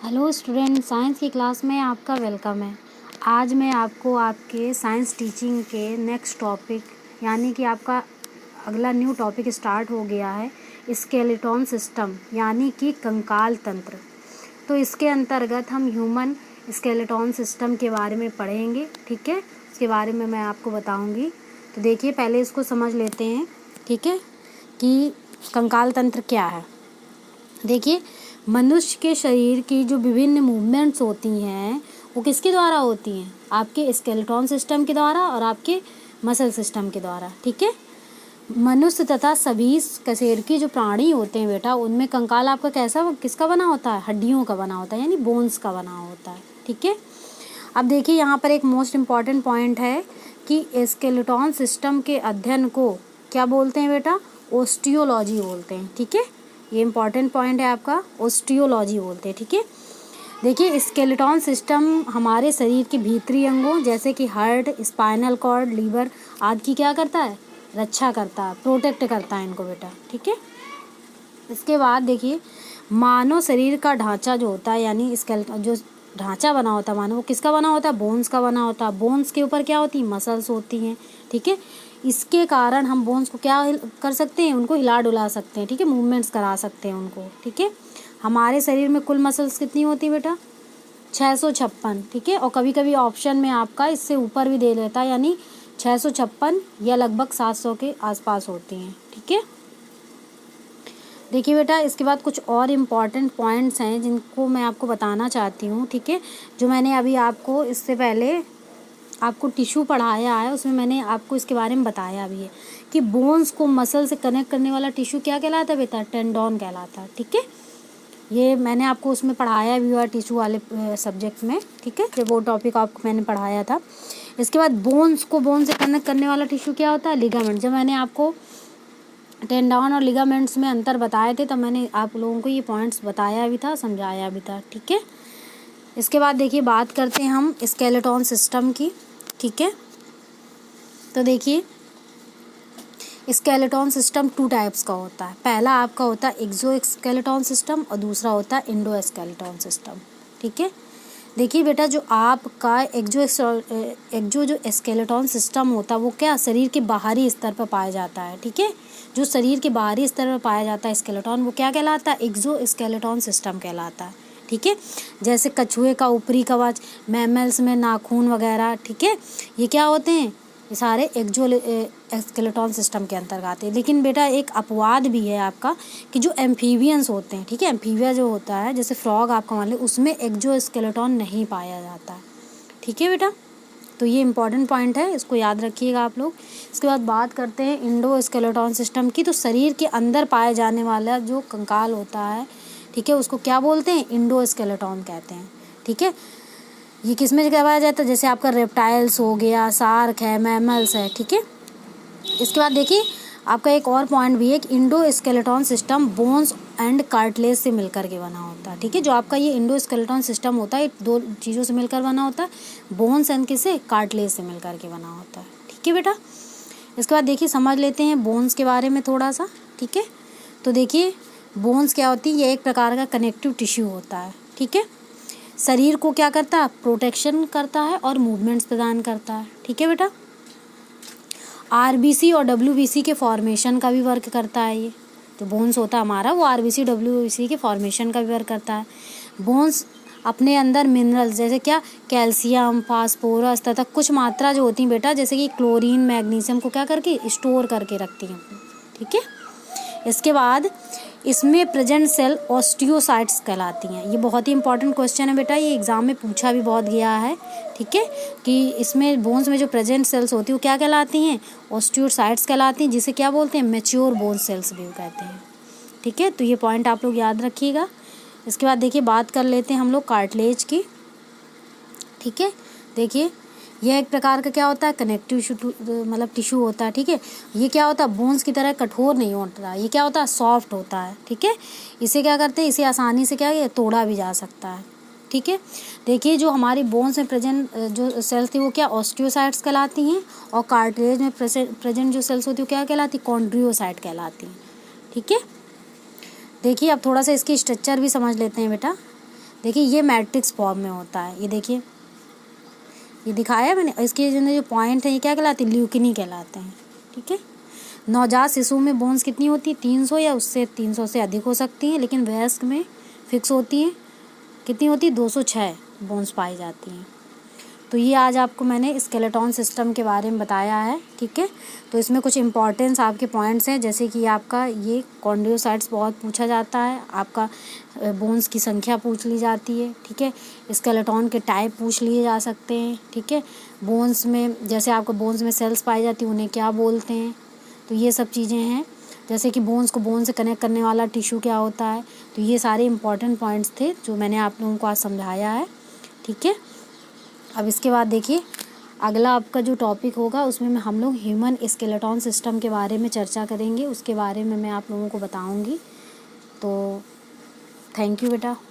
Hello student, science की class में आपका वेलकम है। आज मैं आपको आपके साइंस टीचिंग के नेक्स्ट टॉपिक यानी कि आपका अगला न्यू टॉपिक स्टार्ट हो गया है, स्केलेटन सिस्टम यानी कि कंकाल तंत्र। तो इसके अंतर्गत हम ह्यूमन स्केलेटन सिस्टम के बारे में पढ़ेंगे। ठीक है, इसके बारे में मैं आपको बताऊंगी। तो देखिए, पहले इसको समझ लेते हैं। ठीक है, कि कंकाल तंत्र क्या है। देखिए, मनुष्य के शरीर की जो विभिन्न मूवमेंट्स होती हैं वो किसके द्वारा होती हैं? आपके स्केलेटन सिस्टम के द्वारा और आपके मसल सिस्टम के द्वारा। ठीक है, मनुष्य तथा सभी कशेर की जो प्राणी होते हैं बेटा, उनमें कंकाल आपका किसका बना होता है? हड्डियों का बना होता है, यानी बोन्स का बना होता है। ठीक है, अब देखिए यहाँ पर एक मोस्ट इम्पॉर्टेंट पॉइंट है कि स्केलेटन सिस्टम के अध्ययन को क्या बोलते हैं बेटा? ओस्टियोलॉजी बोलते हैं। ठीक है, ये इंपॉर्टेंट पॉइंट है आपका, ओस्टियोलॉजी बोलते हैं। ठीक है, देखिए स्केलेटन सिस्टम हमारे शरीर के भीतरी अंगों जैसे कि हार्ट, स्पाइनल कॉर्ड, लीवर आदि की क्या करता है? रक्षा करता है, प्रोटेक्ट करता है इनको बेटा। ठीक है, इसके बाद देखिए मानव शरीर का ढांचा जो होता है, यानी स्केलेटन जो ढांचा बना होता है मानव, वो किसका बना होता है? बोन्स का बना होता है। बोन्स के ऊपर क्या होती है? मसल्स होती हैं। ठीक है, इसके कारण हम बोन्स को क्या कर सकते हैं? उनको हिला डुला सकते हैं। ठीक है, मूवमेंट्स करा सकते हैं उनको। ठीक है, हमारे शरीर में कुल मसल्स कितनी होती है बेटा? 656। ठीक है, और कभी कभी ऑप्शन में आपका इससे ऊपर भी दे लेता है, यानी 656 या लगभग 700 के आसपास होती हैं। ठीक है, देखिए बेटा, इसके बाद कुछ और इम्पॉर्टेंट पॉइंट्स हैं जिनको मैं आपको बताना चाहती हूँ। ठीक है, जो मैंने अभी आपको इससे पहले आपको टिश्यू पढ़ाया है, उसमें मैंने आपको इसके बारे में बताया भी है कि बोन्स को मसल से कनेक्ट करने वाला टिश्यू क्या कहलाता है बेटा? टेंडोन कहलाता है। ठीक है, ये मैंने आपको उसमें पढ़ाया भी हुआ टिश्यू वाले सब्जेक्ट में। ठीक है, जब वो टॉपिक आपको मैंने पढ़ाया था। इसके बाद बोन से कनेक्ट करने वाला टिश्यू क्या होता है? लिगामेंट। जब मैंने आपको टेंडन और लिगामेंट्स में अंतर बताए थे, तो मैंने आप लोगों को ये पॉइंट्स बताया भी था, समझाया भी था। ठीक है, इसके बाद देखिए बात करते हैं हम स्केलेटन सिस्टम की। ठीक है, तो देखिए स्केलेटन सिस्टम 2 टाइप्स का होता है। पहला आपका होता है एक्सो स्केलेटन सिस्टम और दूसरा होता है इंडो स्केलेटन सिस्टम। ठीक है, देखिए बेटा, जो आपका एक्सो जो स्केलेटन सिस्टम होता है वो क्या शरीर के बाहरी स्तर पर पाया जाता है। ठीक है, जो शरीर के बाहरी स्तर पर पाया जाता है स्केलेटन, वो क्या कहलाता है? एक्सो स्केलेटन सिस्टम कहलाता है। ठीक है, जैसे कछुए का ऊपरी कवच, मैमल्स में नाखून वगैरह। ठीक है, ये क्या होते हैं? ये सारे एक्सो स्केलेटन सिस्टम के अंतर्गत आते हैं। लेकिन बेटा एक अपवाद भी है आपका कि जो एम्फीबियंस होते हैं, ठीक है, एम्फीबिया जो होता है जैसे फ्रॉग आपका मान लो, उसमें एक्सो स्केलेटन नहीं पाया जाता है। ठीक है बेटा, तो ये इंपॉर्टेंट पॉइंट है, इसको याद रखिएगा आप लोग। इसके बाद बात करते हैं इंडो स्केलेटन सिस्टम की। तो शरीर के अंदर पाए जाने वाला जो कंकाल होता है, ठीक है, उसको क्या बोलते हैं? इंडो स्केलेटन कहते हैं। ठीक है, ये किस में पाया जाता है? जैसे आपका रेप्टाइल्स हो गया, शार्क है, मैमल्स है। ठीक है, इसके बाद देखिए आपका एक और पॉइंट भी है कि Indo skeleton system bones and cartilage से मिलकर के बना होता है। ठीक है, जो आपका ये इंडो स्केलेटन सिस्टम होता है, दो चीज़ों से मिलकर बना होता है, बोन्स एंड किससे? कार्टिलेज से मिलकर के बना होता है। ठीक है बेटा, इसके बाद देखिए समझ लेते हैं बोन्स के बारे में थोड़ा सा। ठीक है, तो देखिए बोन्स क्या होती है? ये एक प्रकार का कनेक्टिव टिश्यू होता है। ठीक है, शरीर को क्या करता है? प्रोटेक्शन करता है और मूवमेंट्स प्रदान करता है। ठीक है बेटा, आरबीसी और डब्ल्यूबीसी के फॉर्मेशन का भी वर्क करता है। ये जो बोन्स होता है हमारा, वो आरबीसी डब्ल्यूबीसी के फॉर्मेशन का भी वर्क करता है। बोन्स अपने अंदर मिनरल्स जैसे क्या? कैल्शियम, फास्फोरस तथा कुछ मात्रा जो होती हैं बेटा, जैसे कि क्लोरीन, मैग्नीशियम को क्या करके स्टोर करके रखती हैं। ठीक है, इसके बाद इसमें प्रेजेंट सेल ऑस्टियोसाइट्स कहलाती हैं। ये बहुत ही इंपॉर्टेंट क्वेश्चन है बेटा, ये एग्जाम में पूछा भी बहुत गया है। ठीक है, कि इसमें बोन्स में जो प्रेजेंट सेल्स होती हैं वो क्या कहलाती हैं? ऑस्टियोसाइट्स कहलाती हैं, जिसे क्या बोलते हैं? मैच्योर बोन सेल्स भी कहते हैं। ठीक है, तो ये पॉइंट आप लोग याद रखिएगा। इसके बाद देखिए बात कर लेते हैं हम लोग कार्टिलेज की। ठीक है, देखिए यह एक प्रकार का क्या होता है? कनेक्टिव मतलब टिश्यू होता है। ठीक है, ये क्या होता है? बोन्स की तरह कठोर नहीं होता, ये क्या होता है? सॉफ्ट होता है। ठीक है, इसे क्या करते हैं? इसे आसानी से क्या तोड़ा भी जा सकता है। ठीक है, देखिए जो हमारी बोन्स में प्रेजेंट जो सेल्स थी वो क्या? ऑस्टियोसाइट्स कहलाती हैं, और कार्टिलेज में प्रेजेंट जो सेल्स होती है वो क्या कहलाती? कॉन्ड्रियोसाइट कहलाती हैं। ठीक है, देखिए अब थोड़ा सा इसकी स्ट्रक्चर भी समझ लेते हैं बेटा। देखिए ये मैट्रिक्स फॉर्म में होता है। ये देखिए, ये दिखाया है मैंने। इसके जो पॉइंट है ये क्या कहलाते हैं, ल्यूकिनी कहलाते हैं। ठीक है। नवजात शिशु में बोन्स कितनी होती है, 300 या उससे 300 से अधिक हो सकती हैं, लेकिन वयस्क में फिक्स होती है। कितनी होती है, 206 बोन्स पाई जाती हैं। तो ये आज आपको मैंने स्केलेटन सिस्टम के बारे में बताया है। ठीक है। तो इसमें कुछ इंपॉर्टेंस आपके पॉइंट्स हैं, जैसे कि आपका ये कॉन्ड्रोसाइट्स बहुत पूछा जाता है, आपका बोन्स की संख्या पूछ ली जाती है। ठीक है। स्केलेटन के टाइप पूछ लिए जा सकते हैं। ठीक है। बोन्स में जैसे आपको बोन्स में सेल्स पाई जाती हैं, उन्हें क्या बोलते हैं, तो ये सब चीज़ें हैं। जैसे कि बोन्स को बोन से कनेक्ट करने वाला टिश्यू क्या होता है। तो ये सारे इंपॉर्टेंट पॉइंट्स थे जो मैंने आप लोगों को आज समझाया है। ठीक है। अब इसके बाद देखिए अगला आपका जो टॉपिक होगा उसमें हम लोग ह्यूमन स्केलेटन सिस्टम के बारे में चर्चा करेंगे। उसके बारे में मैं आप लोगों को बताऊंगी। तो थैंक यू बेटा।